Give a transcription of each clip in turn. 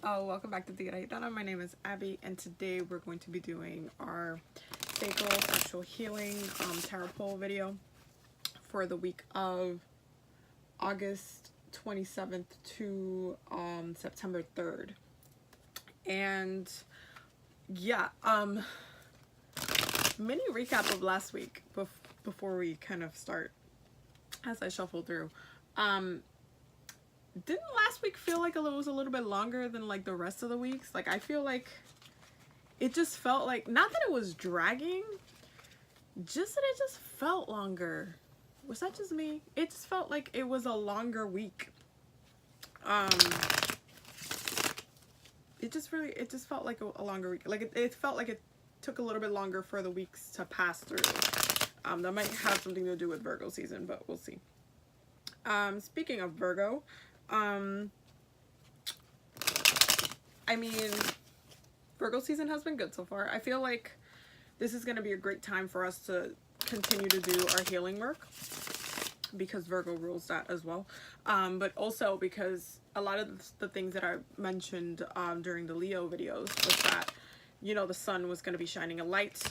Oh, welcome back to Tira Gitana. My name is Abby, and today we're going to be doing our Sacral Sexual Healing Tarot Pole video for the week of August 27th to September 3rd. And yeah, mini recap of last week before we kind of start as I shuffle through. Didn't last week feel like it was a little bit longer than like the rest of the weeks? Like I feel like it just felt like, not that it was dragging, just that it just felt longer. Was that just me? It just felt like it was a longer week. It just felt like a longer week. Like it felt like it took a little bit longer for the weeks to pass through. That might have something to do with Virgo season, but we'll see. Speaking of Virgo, I mean, Virgo season has been good so far. I feel like this is going to be a great time for us to continue to do our healing work because Virgo rules that as well. But also because a lot of the things that I mentioned during the Leo videos was that, you know, the sun was going to be shining a light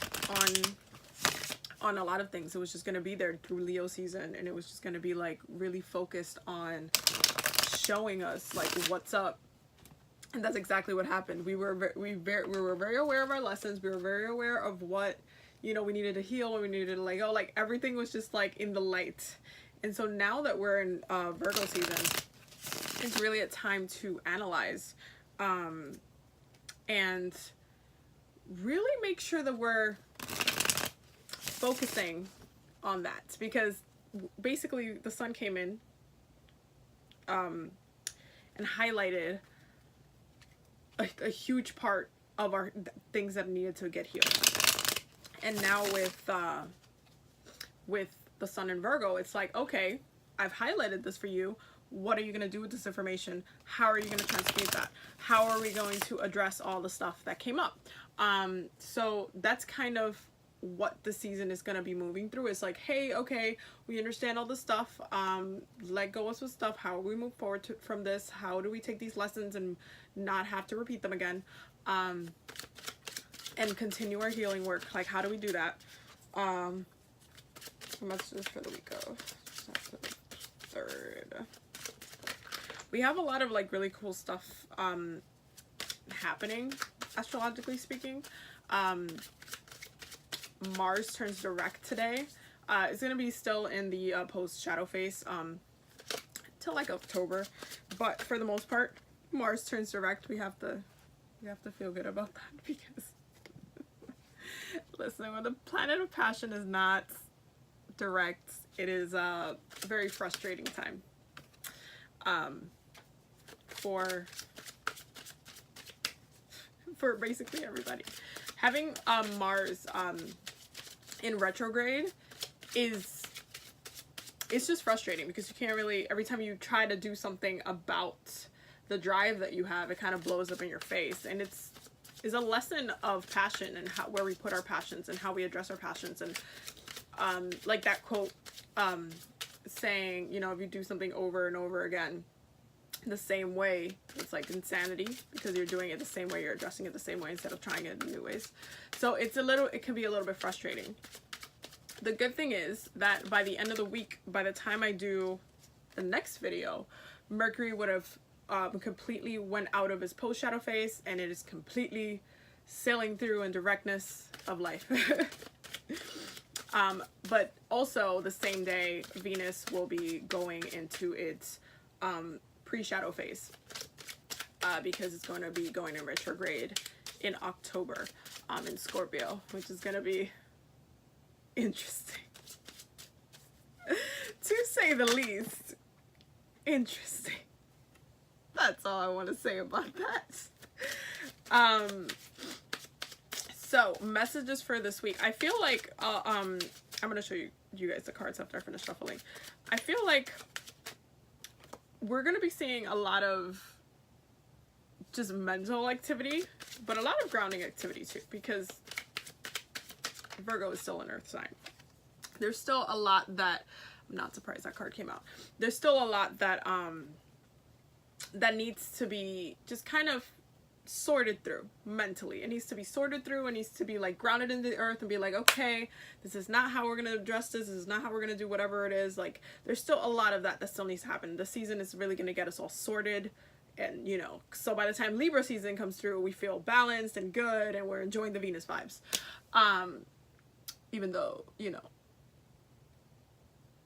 on a lot of things. It was just going to be there through Leo season, and it was just going to be like really focused on showing us like what's up. And that's exactly what happened. We were very aware of our lessons. We were very aware of what, you know, we needed to heal and we needed to let go. Like everything was just like in the light. And so now that we're in Virgo season, it's really a time to analyze and really make sure that we're focusing on that, because basically the sun came in and highlighted a huge part of our things that needed to get healed. And now with the sun in Virgo, it's like, okay, I've highlighted this for you. What are you going to do with this information? How are you going to transmute that? How are we going to address all the stuff that came up? So that's kind of what the season is going to be moving through. It's like, hey, okay, we understand all the stuff, let go of some stuff. How do we move forward from this? How do we take these lessons and not have to repeat them again, and continue our healing work? Like, how do we do that? Messages for the week of September 3rd. We have a lot of like really cool stuff happening, astrologically speaking. Mars turns direct today. It's gonna be still in the post shadow phase till like October, but for the most part, Mars turns direct. We have to feel good about that, because listen, when the planet of passion is not direct, it is a very frustrating time for basically everybody. Having Mars in retrograde it's just frustrating, because you can't really, every time you try to do something about the drive that you have, it kind of blows up in your face. And it's a lesson of passion and where we put our passions and how we address our passions. And like that quote saying, you know, if you do something over and over again the same way, it's like insanity, because you're doing it the same way, you're addressing it the same way instead of trying it in new ways. So it can be a little bit frustrating. The good thing is that by the end of the week, by the time I do the next video, Mercury would have completely went out of his post shadow phase, and it is completely sailing through in directness of life. But also the same day, Venus will be going into its pre-shadow phase, because it's going to be going in retrograde in October in Scorpio, which is going to be interesting to say the least. Interesting. That's all I want to say about that. So messages for this week. I feel like I'm going to show you guys the cards after I finish shuffling. I feel like we're going to be seeing a lot of just mental activity, but a lot of grounding activity too, because Virgo is still an earth sign. There's still a lot that, I'm not surprised that card came out. There's still a lot that that needs to be just kind of sorted through mentally. It needs to be sorted through. It needs to be like grounded in the earth and be like, okay, this is not how we're going to address this. This is not how we're going to do whatever it is. Like, there's still a lot of that still needs to happen. The season is really going to get us all sorted. And, you know, so by the time Libra season comes through, we feel balanced and good and we're enjoying the Venus vibes. Even though, you know,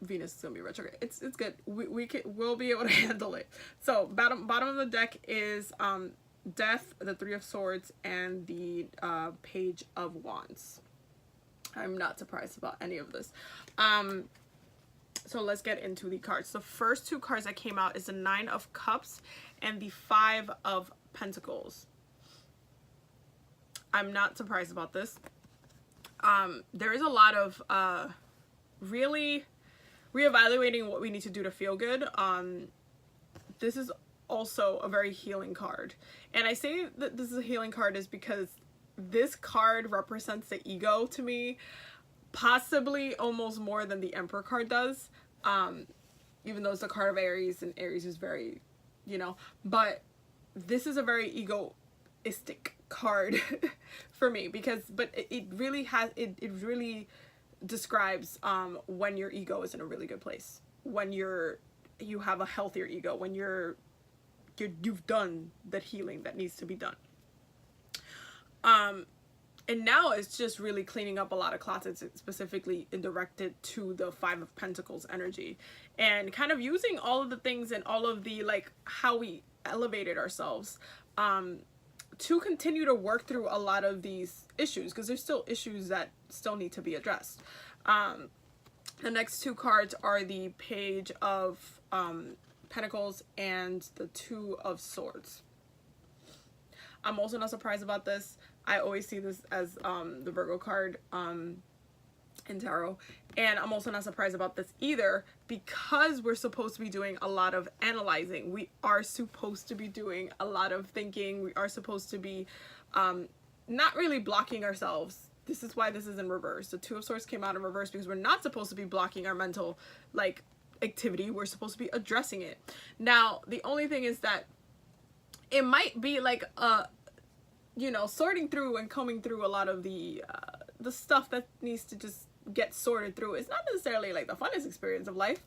Venus is gonna be retrograde. It's good. We'll be able to handle it. So bottom of the deck is Death, the Three of Swords, and the Page of Wands. I'm not surprised about any of this. So let's get into the cards. The first two cards that came out is the Nine of Cups and the Five of Pentacles. I'm not surprised about this. There is a lot of really reevaluating what we need to do to feel good. This is also a very healing card. And I say that this is a healing card is because this card represents the ego to me, possibly almost more than the Emperor card does. Even though it's a card of Aries, and Aries is very, you know, but this is a very egoistic card for me but it really has, it really describes when your ego is in a really good place, when you have a healthier ego, when you've done the healing that needs to be done. And now it's just really cleaning up a lot of closets, specifically directed to the Five of Pentacles energy, and kind of using all of the things and all of the, like, how we elevated ourselves to continue to work through a lot of these issues, because there's still issues that still need to be addressed. The next two cards are the Page of Pentacles and the Two of Swords. I'm also not surprised about this. I always see this as the Virgo card in tarot, and I'm also not surprised about this either, because we're supposed to be doing a lot of analyzing. We are supposed to be doing a lot of thinking. We are supposed to be not really blocking ourselves. This is why this is in reverse. The Two of Swords came out in reverse because we're not supposed to be blocking our mental, like, activity. We're supposed to be addressing it. Now, the only thing is that it might be like you know, sorting through and combing through a lot of the stuff that needs to just get sorted through. It's not necessarily like the funnest experience of life.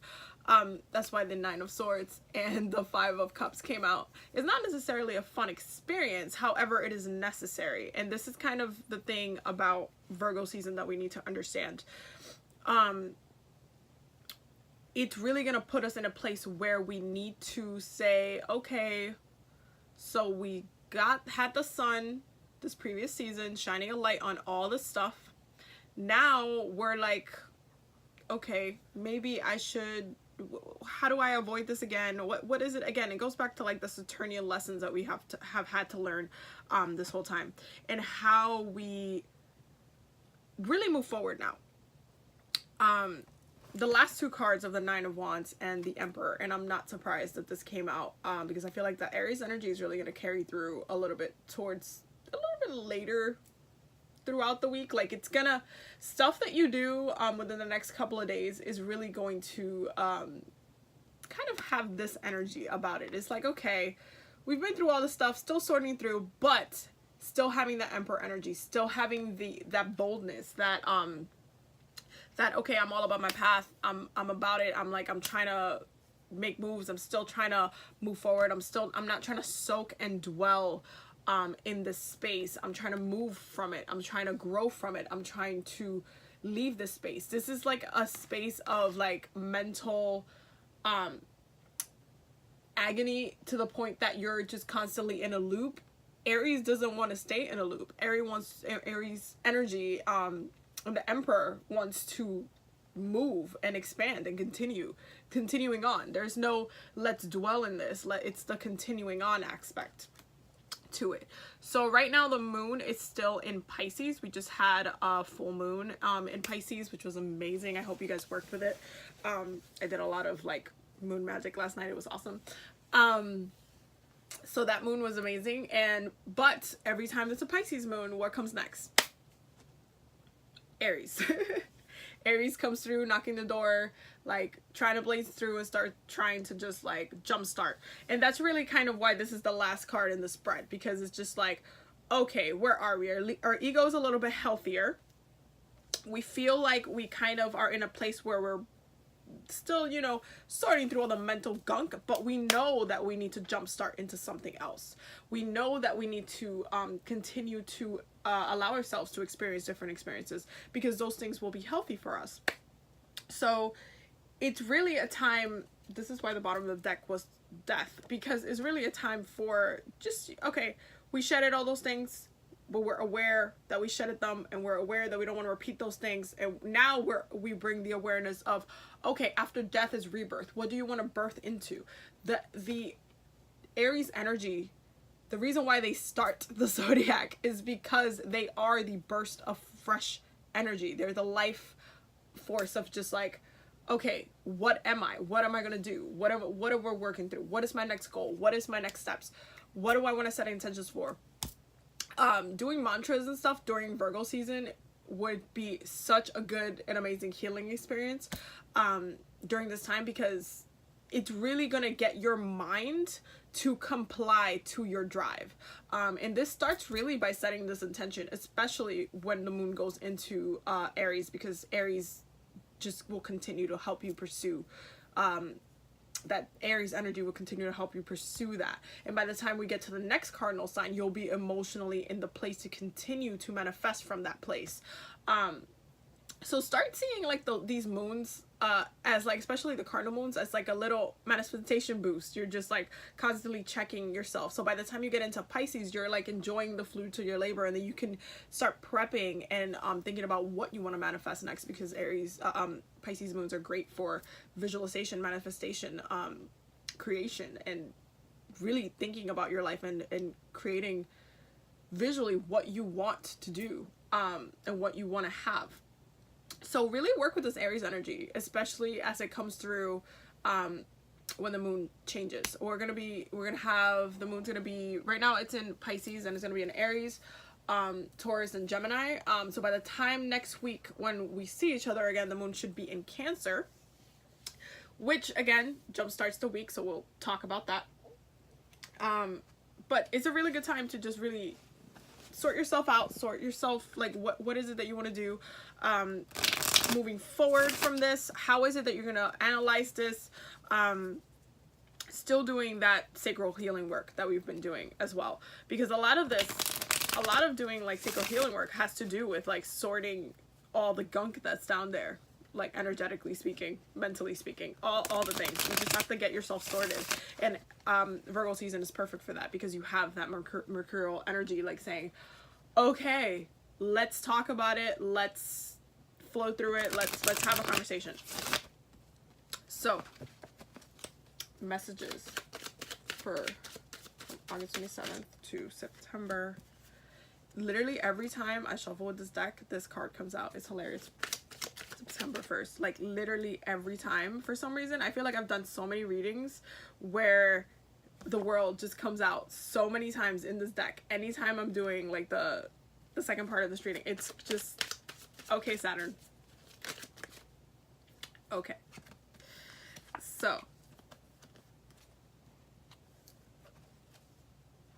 That's why the Nine of Swords and the Five of Cups came out. It's not necessarily a fun experience, however, it is necessary. And this is kind of the thing about Virgo season that we need to understand. It's really gonna put us in a place where we need to say, okay, so we had the sun this previous season shining a light on all this stuff. Now we're like, okay, maybe I should, how do I avoid this again? What is it again? It goes back to like the Saturnian lessons that we have had to learn this whole time, and how we really move forward now. The last two cards of the Nine of Wands and the Emperor, and I'm not surprised that this came out because I feel like the Aries energy is really going to carry through a little bit towards a little bit later throughout the week. Like, it's gonna, stuff that you do within the next couple of days is really going to kind of have this energy about it. It's like, okay, we've been through all this stuff, still sorting through, but still having the Emperor energy, still having that boldness, that okay, I'm all about my path, I'm about it, I'm trying to make moves, I'm still trying to move forward, I'm not trying to soak and dwell in this space. I'm trying to move from it, I'm trying to grow from it, I'm trying to leave this space. This is like a space of like mental agony, to the point that you're just constantly in a loop. Aries doesn't want to stay in a loop. Aries energy, and the Emperor wants to move and expand and continuing on. There's no let's dwell in this, it's the continuing on aspect to it. So right now the moon is still in Pisces. We just had a full moon in Pisces, which was amazing. I hope you guys worked with it. I did a lot of like moon magic last night. It was awesome. So that moon was amazing, but every time there's a Pisces moon, what comes next? Aries. Aries comes through, knocking the door, like trying to blaze through and start trying to just like jumpstart. And that's really kind of why this is the last card in the spread, because it's just like, okay, where are we? Our ego is a little bit healthier. We feel like we kind of are in a place where we're still, you know, sorting through all the mental gunk, but we know that we need to jumpstart into something else. We know that we need to continue to allow ourselves to experience different experiences, because those things will be healthy for us. So it's really a time, this is why the bottom of the deck was death, because it's really a time for just, okay, we shedded all those things, but we're aware that we shedded them, and we're aware that we don't want to repeat those things. And now we bring the awareness of, okay, after death is rebirth. What do you want to birth into? The Aries energy, the reason why they start the zodiac is because they are the burst of fresh energy. They're the life force of just like, okay, what am I? What am I going to do? What are we working through? What is my next goal? What is my next steps? What do I want to set intentions for? Doing mantras and stuff during Virgo season would be such a good and amazing healing experience during this time, because it's really gonna get your mind to comply to your drive. And this starts really by setting this intention, especially when the moon goes into Aries, because Aries just will continue to help you pursue that Aries energy will continue to help you pursue that. And by the time we get to the next cardinal sign, you'll be emotionally in the place to continue to manifest from that place. So start seeing like these moons as like, especially the cardinal moons, as like a little manifestation boost. You're just like constantly checking yourself. So by the time you get into Pisces, you're like enjoying the fruits of your labor, and then you can start prepping and thinking about what you want to manifest next, because Aries Pisces moons are great for visualization, manifestation, creation, and really thinking about your life and creating visually what you want to do and what you want to have. So really work with this Aries energy, especially as it comes through when the moon changes. We're gonna have, the moon's gonna be, right now it's in Pisces, and it's gonna be in Aries, Taurus, and Gemini. So by the time next week when we see each other again, the moon should be in Cancer, which again jumpstarts the week, so we'll talk about that. But it's a really good time to just really sort yourself out, like what is it that you want to do moving forward from this. How is it that you're gonna analyze this? Still doing that sacral healing work that we've been doing as well, because a lot of doing like sacral healing work has to do with like sorting all the gunk that's down there, like energetically speaking, mentally speaking, all the things. You just have to get yourself sorted. And Virgo season is perfect for that, because you have that mercurial energy like saying, okay, let's talk about it, let's flow through it, let's have a conversation. So messages for August 27th to September. Literally every time I shuffle with this deck, this card comes out. It's hilarious. September 1st, like literally every time. For some reason, I feel like I've done so many readings where the world just comes out so many times in this deck. Anytime I'm doing like the second part of this reading, it's just, okay, Saturn. Okay. So.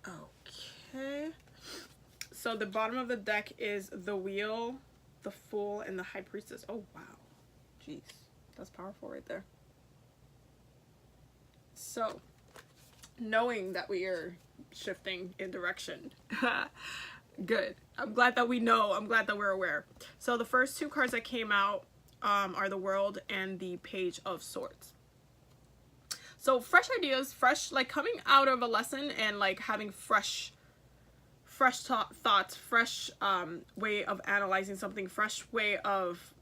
Okay. So the bottom of the deck is the Wheel, the Fool, and the High Priestess. Oh, wow. Jeez. That's powerful right there. So, knowing that we are shifting in direction. Good. I'm glad that we know. I'm glad that we're aware. So the first two cards that came out are the World and the Page of Swords. So fresh ideas, fresh, like coming out of a lesson and like having fresh thoughts, fresh way of analyzing something, fresh way of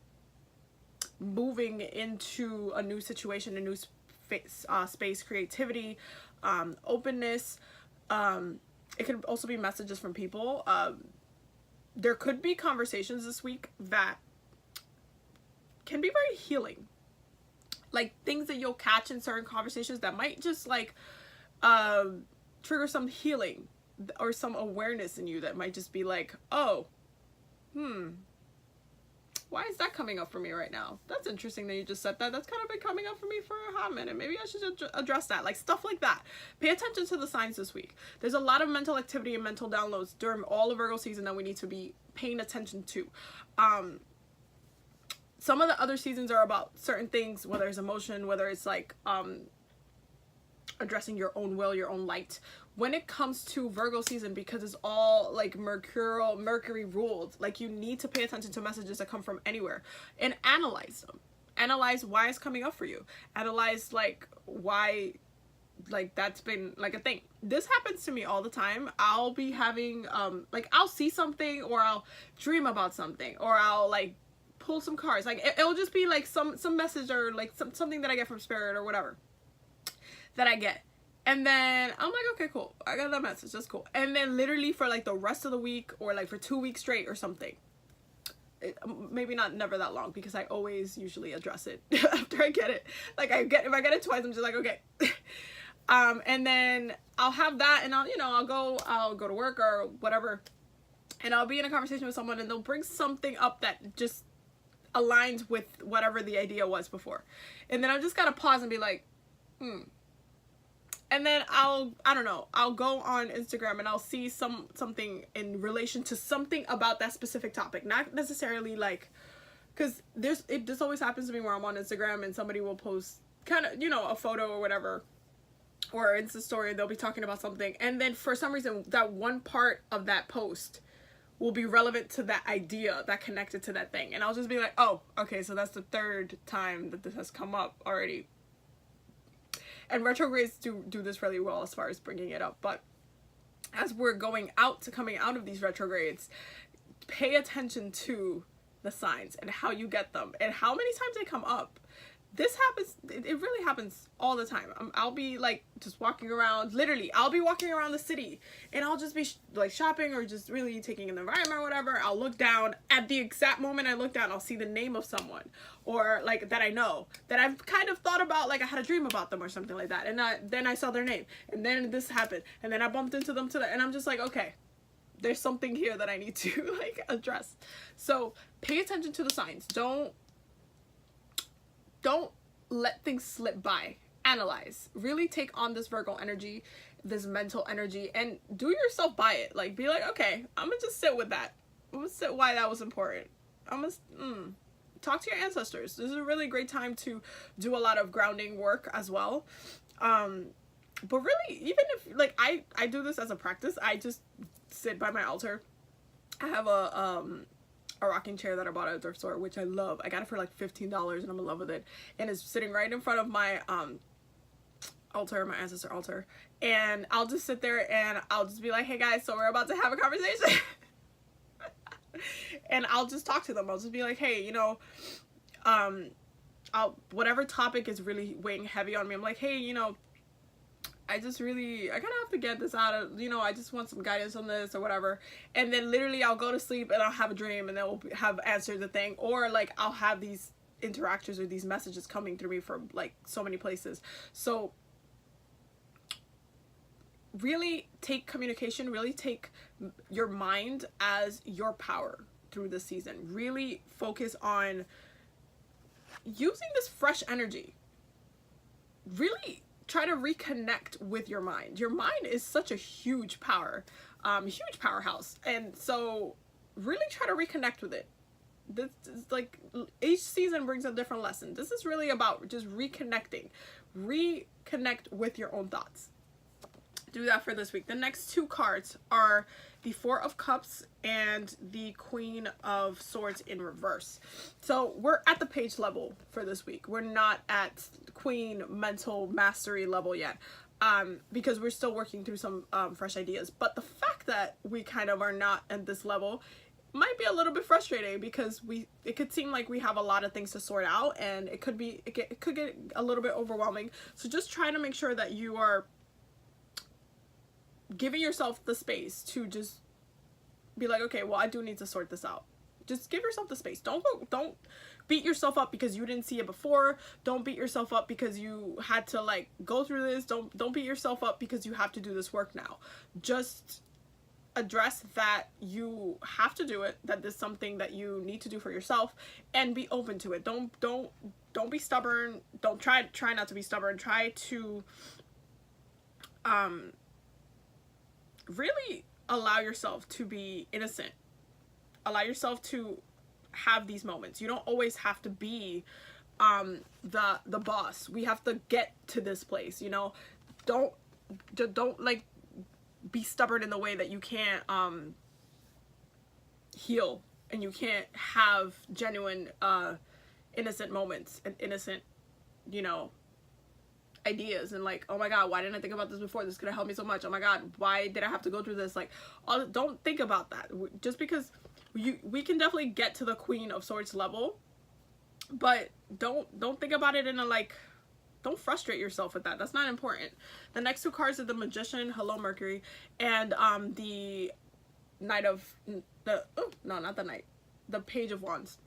moving into a new situation, a new space, creativity, openness. It could also be messages from people. There could be conversations this week that can be very healing. Like things that you'll catch in certain conversations that might just like trigger some healing or some awareness in you that might just be like, oh, Why is that coming up for me right now? That's interesting that you just said that. That's kind of been coming up for me for a hot minute. Maybe I should address that. Like stuff like that. Pay attention to the signs this week. There's a lot of mental activity and mental downloads during all of Virgo season that we need to be paying attention to. Some of the other seasons are about certain things, whether it's emotion, whether it's like addressing your own will, your own light. When it comes to Virgo season, because it's all like Mercury ruled, like you need to pay attention to messages that come from anywhere and analyze them. Analyze why it's coming up for you. Analyze like why, like that's been like a thing. This happens to me all the time. I'll be having like I'll see something, or I'll dream about something, or I'll like pull some cards. Like it'll just be like some message, or like something that I get from spirit or whatever that I get. And then I'm like, okay, cool. I got that message. That's cool. And then literally for like the rest of the week, or like for 2 weeks straight or something. Maybe not never that long, because I always usually address it after I get it. Like if I get it twice, I'm just like, okay. And then I'll have that, and I'll go to work or whatever. And I'll be in a conversation with someone, and they'll bring something up that just aligns with whatever the idea was before. And then I just gotta pause and be like, And then I'll go on Instagram and I'll see something in relation to something about that specific topic. Not necessarily like, because this always happens to me where I'm on Instagram and somebody will post kind of, a photo or whatever, or Insta story, and they'll be talking about something. And then for some reason, that one part of that post will be relevant to that idea that connected to that thing. And I'll just be like, oh, okay, so that's the third time that this has come up already. And retrogrades do this really well as far as bringing it up. But as we're coming out of these retrogrades, pay attention to the signs and how you get them and how many times they come up. This happens, it really happens all the time. I'll be like just walking around, literally, I'll be walking around the city and I'll just be like shopping or just really taking in the environment or whatever. I'll look down, at the exact moment I look down, I'll see the name of someone, or like that I know, that I've kind of thought about, like I had a dream about them or something like that. And then I saw their name, and then this happened, and then I bumped into them and I'm just like, okay, there's something here that I need to like address. So pay attention to the signs. Don't let things slip by. Analyze. Really take on this Virgo energy, this mental energy, and do yourself by it. Like, be like, okay, I'm gonna just sit with that. I'm gonna sit why that was important. I'm gonna talk to your ancestors. This is a really great time to do a lot of grounding work as well. But really, even if, like, I do this as a practice, I just sit by my altar. I have a rocking chair that I bought at a thrift store, which I love. I got it for like $15 and I'm in love with it. And it's sitting right in front of my altar, my ancestor altar. And I'll just sit there and I'll just be like, hey guys, so we're about to have a conversation. And I'll just talk to them. I'll just be like, hey, whatever topic is really weighing heavy on me, I'm like, hey, I kind of have to get this out of, I just want some guidance on this or whatever. And then literally I'll go to sleep and I'll have a dream, and then we'll have answered the thing. Or like I'll have these interactions or these messages coming through me from like so many places. So really take communication, really take your mind as your power through this season. Really focus on using this fresh energy. Really try to reconnect with your mind. Your mind is such a huge power, huge powerhouse. And so really try to reconnect with it. This is like, each season brings a different lesson. This is really about just reconnecting. Reconnect with your own thoughts. Do that for this week. The next two cards are the Four of Cups and the Queen of Swords in reverse. So we're at the page level for this week. We're not at Queen mental mastery level yet, because we're still working through some fresh ideas. But the fact that we kind of are not at this level might be a little bit frustrating, because it could seem like we have a lot of things to sort out, and it could get a little bit overwhelming. So just try to make sure that you are giving yourself the space to just be like, okay, well, I do need to sort this out. Just give yourself the space. Don't beat yourself up because you didn't see it before. Don't beat yourself up because you had to like go through this. Don't beat yourself up because you have to do this work now. Just address that you have to do it, that this is something that you need to do for yourself, and be open to it. Don't be stubborn. Don't try not to be stubborn. Try to really allow yourself to be innocent. Allow yourself to have these moments. You don't always have to be the boss. We have to get to this place, you know. Don't like be stubborn in the way that you can't heal, and you can't have genuine innocent moments and innocent, you know, ideas, and like, oh my god, why didn't I think about this before? This could have helped me so much. Oh my god, why did I have to go through this? Like, don't think about that. Just because we can definitely get to the Queen of Swords level, but don't think about it in a like, don't frustrate yourself with that. That's not important. The next two cards are the Magician, hello Mercury, and the Knight of the, oh no, not the Knight, the Page of Wands.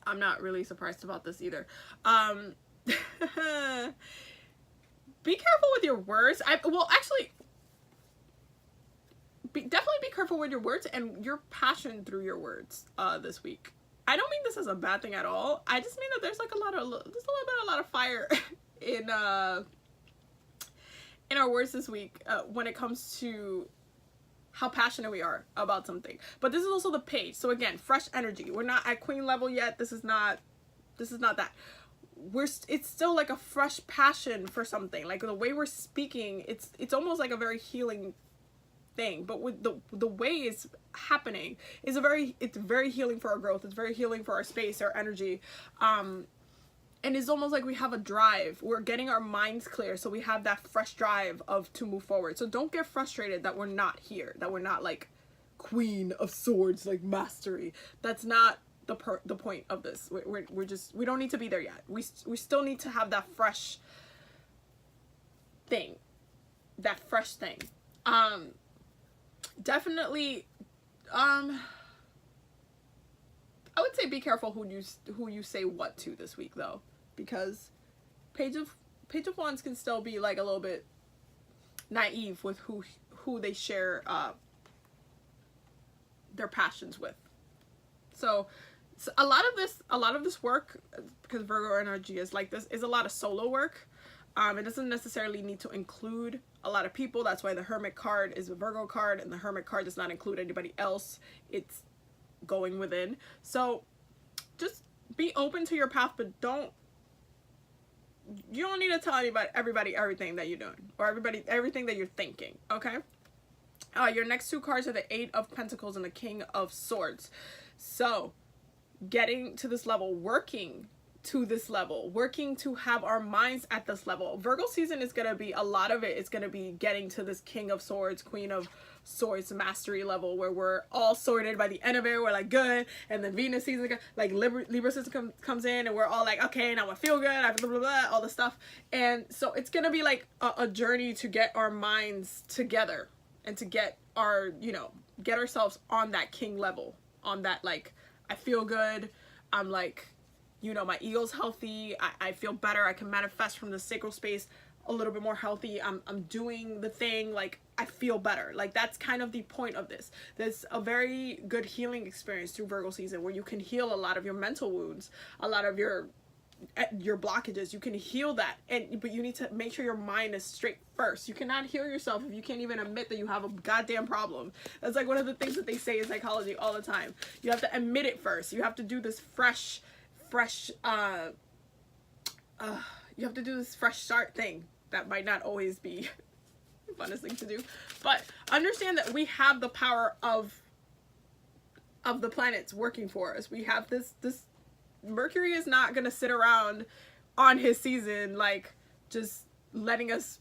I'm not really surprised about this either. Be careful with your words. Well, actually, definitely be careful with your words and your passion through your words this week. I don't mean this as a bad thing at all. I just mean that there's like a lot of fire in our words this week when it comes to how passionate we are about something. But this is also the Page. So again, fresh energy. We're not at Queen level yet. This is not that. It's still like a fresh passion for something. Like the way we're speaking, it's almost like a very healing thing, but with the way it's happening is it's very healing for our growth. It's very healing for our space, our energy, and it's almost like we have a drive. We're getting our minds clear, so we have that fresh drive to move forward. So don't get frustrated that we're not here, that we're not like Queen of Swords, like mastery. That's not the point of this. We don't need to be there yet. We still need to have that fresh thing, definitely I would say be careful who you say what to this week though, because Page of Wands can still be like a little bit naive with who they share their passions with. So a lot of this work, because Virgo energy is like this, is a lot of solo work. It doesn't necessarily need to include a lot of people. That's why the Hermit card is a Virgo card, and the Hermit card does not include anybody else. It's going within. So just be open to your path, but you don't need to tell everybody everything that you're doing, or everything that you're thinking, okay? Your next two cards are the Eight of Pentacles and the King of Swords. So getting to this level, working to this level, working to have our minds at this level. Virgo season is going to be, a lot of it is going to be getting to this King of Swords, Queen of Swords mastery level, where we're all sorted by the end of it. We're like good, and then Venus season, like Libra season comes in, and we're all like, okay, now I feel good, I blah blah blah, all the stuff. And so it's gonna be like a journey to get our minds together and to get our, get ourselves on that king level, on that like, I feel good, I'm like, my ego's healthy, I feel better, I can manifest from the sacral space a little bit more healthy, I'm doing the thing, like I feel better. Like that's kind of the point of this. There's a very good healing experience through Virgo season where you can heal a lot of your mental wounds, a lot of your blockages. You can heal that, but you need to make sure your mind is straight first. You cannot heal yourself if you can't even admit that you have a goddamn problem. That's like one of the things that they say in psychology all the time. You have to admit it first. You have to do this fresh you have to do this fresh start thing that might not always be the funnest thing to do, but understand that we have the power of the planets working for us. We have this Mercury is not gonna sit around on his season like just letting us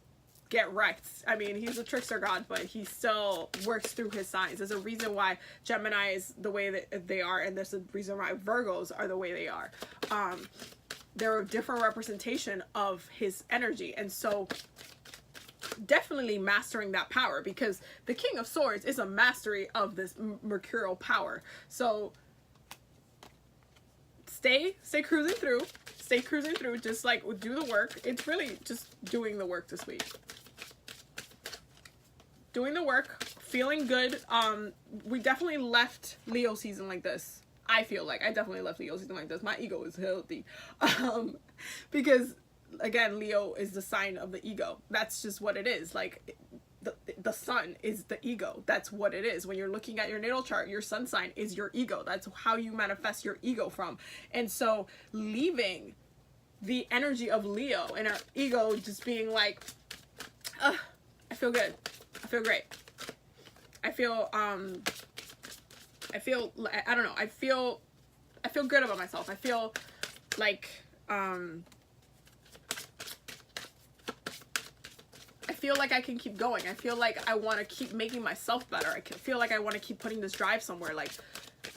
get wrecked. I mean, he's a trickster god, but he still works through his signs. There's a reason why Gemini is the way that they are, and there's a reason why Virgos are the way they are. They're a different representation of his energy, and so definitely mastering that power, because the King of Swords is a mastery of this mercurial power. So stay cruising through, just like do the work. It's really just doing the work this week. doing the work, feeling good. We definitely left Leo season like this. I feel like I definitely left Leo season like this. My ego is healthy. Because again, Leo is the sign of the ego. That's just what it is. Like the sun is the ego. That's what it is. When you're looking at your natal chart, your sun sign is your ego. That's how you manifest your ego from. And so leaving the energy of Leo and our ego just being like, I feel good. I feel great. I feel I don't know. I feel good about myself. I feel like I feel like I can keep going. I feel like I want to keep making myself better. I feel like I want to keep putting this drive somewhere. Like,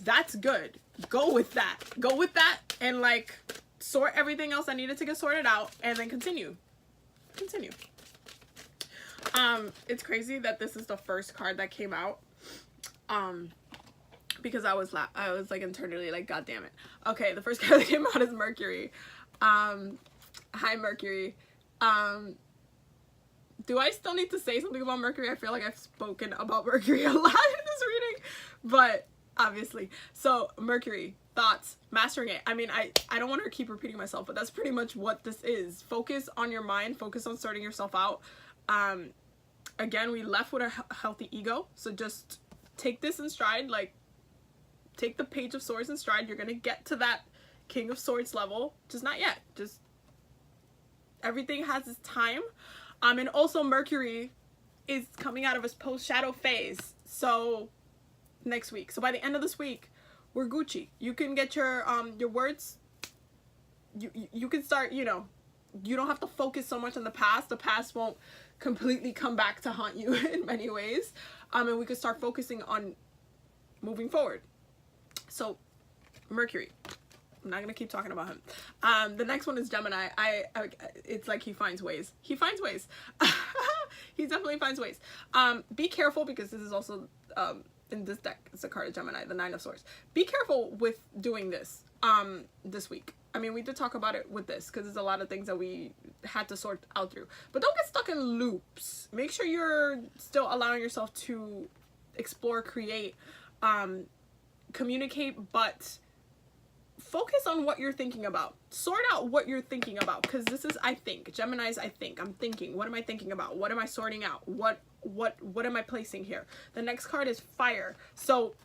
that's good. Go with that. Go with that and like sort everything else that needed to get sorted out and then continue. Continue. It's crazy that this is the first card that came out. Because I was like internally like, God damn it. Okay, the first card that came out is Mercury. Hi Mercury. Do I still need to say something about Mercury? I feel like I've spoken about Mercury a lot in this reading, but obviously. So Mercury, thoughts, mastering it. I mean, I don't want to keep repeating myself, but that's pretty much what this is. Focus on your mind, focus on sorting yourself out. Again, we left with a healthy ego, so just take this in stride. Like, take the Page of Swords in stride. You're gonna get to that King of Swords level, just not yet. Just everything has its time. And also Mercury is coming out of his post-shadow phase, so next week. So by the end of this week, we're Gucci. You can get your words. You can start, you know, you don't have to focus so much on the past. The past won't completely come back to haunt you in many ways. And we could start focusing on moving forward. So Mercury. I'm not gonna keep talking about him. The next one is Gemini. It's like he finds ways. He finds ways. He definitely finds ways. Be careful, because this is also in this deck, it's a card of Gemini, the Nine of Swords. Be careful with doing this this week. I mean, we did talk about it with this because there's a lot of things that we had to sort out through. But don't get stuck in loops. Make sure you're still allowing yourself to explore, create, communicate, but focus on what you're thinking about. Sort out what you're thinking about, because this is I think. Gemini's I think. I'm thinking. What am I thinking about? What am I sorting out? What am I placing here? The next card is Fire. So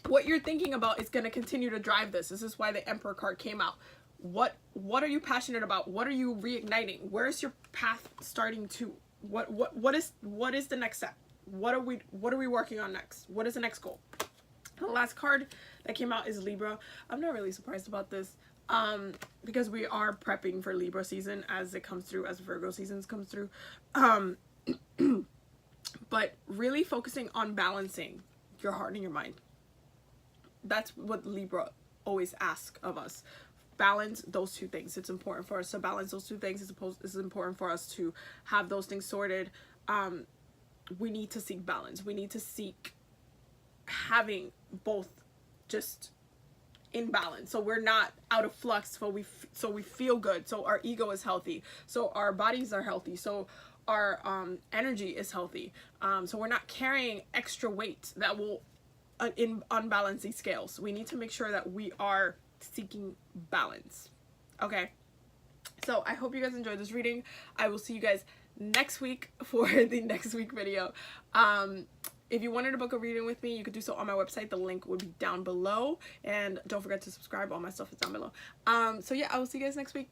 what you're thinking about is going to continue to drive this. This is why the Emperor card came out. What are you passionate about? What are you reigniting? Where is your path starting to? What is the next step? What are we working on next? What is the next goal? The last card that came out is Libra. I'm not really surprised about this because we are prepping for Libra season as it comes through, as Virgo seasons comes through. But really focusing on balancing your heart and your mind. That's what Libra always asks of us. Balance those two things. It's important for us to balance those two things. It's important for us to have those things sorted. We need to seek balance. We need to seek having both just in balance, so we're not out of flux, so we feel good, so our ego is healthy, so our bodies are healthy, so our energy is healthy, so we're not carrying extra weight that will unbalance these scales. We need to make sure that we are seeking balance. Okay, so I hope you guys enjoyed this reading. I will see you guys next week for the next week video. If you wanted to book a reading with me, you could do so on my website. The link would be down below. And don't forget to subscribe. All my stuff is down below. So yeah, I will see you guys next week.